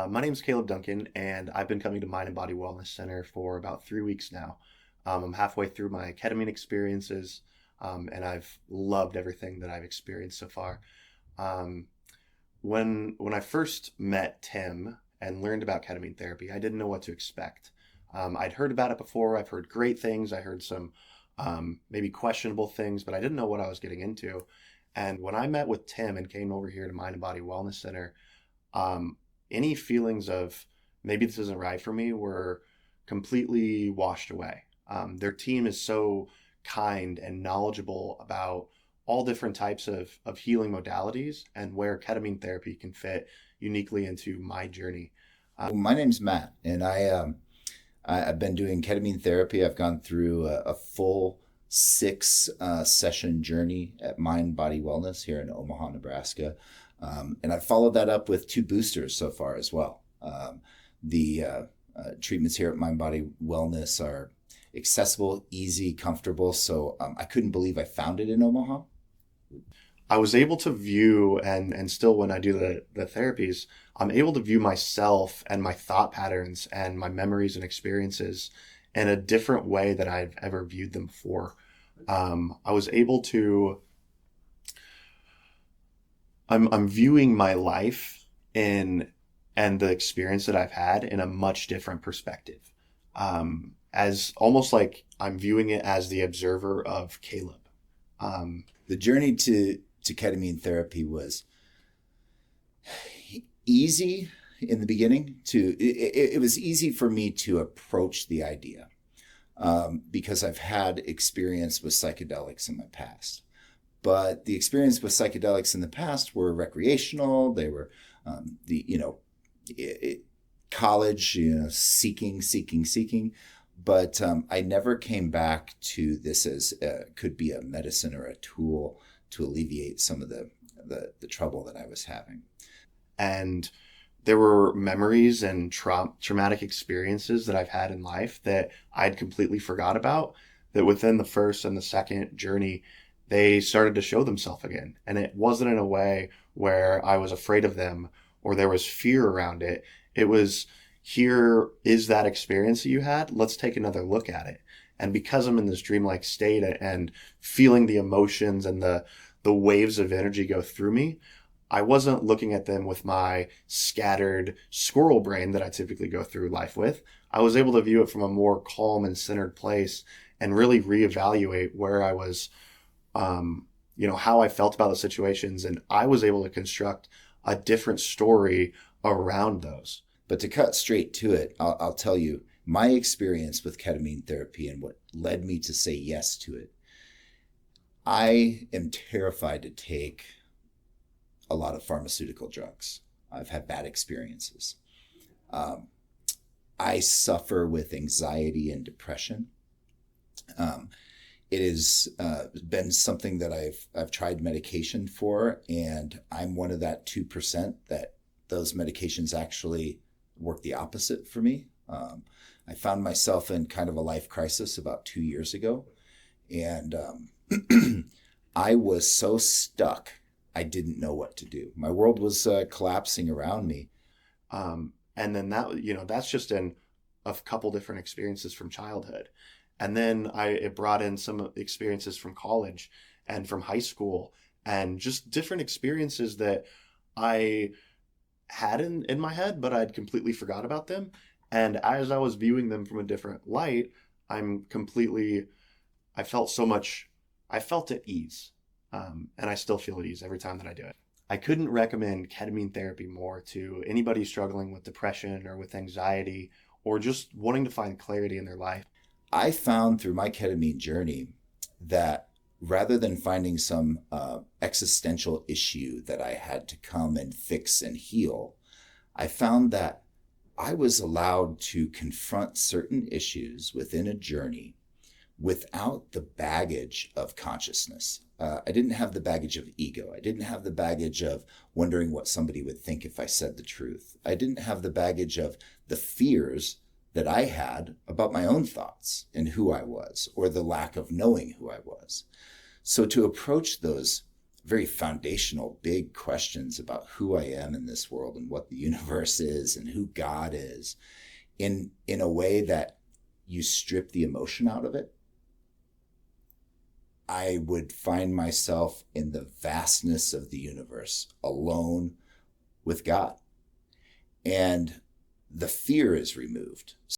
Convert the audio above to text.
My name is Caleb Duncan, and I've been coming to Mind and Body Wellness Center for about 3 weeks now. I'm halfway through my ketamine experiences, and I've loved everything that I've experienced so far. Um, when I first met Tim and learned about ketamine therapy, I didn't know what to expect. I'd heard about it before. I've heard great things. I heard some maybe questionable things, but I didn't know what I was getting into. And when I met with Tim and came over here to Mind and Body Wellness Center, um, any feelings of maybe this isn't right for me were completely washed away. Their team is so kind and knowledgeable about all different types of healing modalities and where ketamine therapy can fit uniquely into my journey. Well, my name's Matt, and I've been doing ketamine therapy. I've gone through a full six session journey at Mind Body Wellness here in Omaha, Nebraska, and I've followed that up with two boosters so far as well. The treatments here at Mind Body Wellness are accessible, easy, comfortable. So I couldn't believe I found it in Omaha. I was able to view, and still when I do the therapies, I'm able to view myself and my thought patterns and my memories and experiences in a different way that I've ever viewed them before. I was able to, I'm viewing my life in and the experience that I've had in a much different perspective. As almost like I'm viewing it as the observer of Caleb. The journey to ketamine therapy was easy in the beginning. It was easy for me to approach the idea because I've had experience with psychedelics in my past. But the experience with psychedelics in the past were recreational. They were the college, seeking. But I never came back to this as could be a medicine or a tool to alleviate some of the trouble that I was having. And there were memories and traumatic experiences that I've had in life that I'd completely forgot about, that within the first and the second journey, they started to show themselves again. And it wasn't in a way where I was afraid of them or there was fear around it. It was, here is that experience that you had. Let's take another look at it. And because I'm in this dreamlike state and feeling the emotions and the waves of energy go through me, I wasn't looking at them with my scattered squirrel brain that I typically go through life with. I was able to view it from a more calm and centered place and really reevaluate where I was, how I felt about the situations. And I was able to construct a different story around those. But to cut straight to it, I'll tell you my experience with ketamine therapy and what led me to say yes to it. I am terrified to take a lot of pharmaceutical drugs. I've had bad experiences. I suffer with anxiety and depression. It has been something that I've tried medication for, and I'm one of that 2% that those medications actually work the opposite for me. I found myself in kind of a life crisis about 2 years ago, and I was so stuck, I didn't know what to do. My world was collapsing around me. And then that's just in a couple different experiences from childhood. And then it brought in some experiences from college and from high school and just different experiences that I had in my head, but I'd completely forgot about them. And as I was viewing them from a different light, I felt so much, I felt at ease. And I still feel at ease every time that I do it. I couldn't recommend ketamine therapy more to anybody struggling with depression or with anxiety or just wanting to find clarity in their life. I found through my ketamine journey that rather than finding some existential issue that I had to come and fix and heal, I found that I was allowed to confront certain issues within a journey without the baggage of consciousness. I didn't have the baggage of ego. I didn't have the baggage of wondering what somebody would think if I said the truth. I didn't have the baggage of the fears that I had about my own thoughts and who I was, or the lack of knowing who I was. So to approach those very foundational, big questions about who I am in this world and what the universe is and who God is in a way that you strip the emotion out of it, I would find myself in the vastness of the universe, alone with God. And the fear is removed.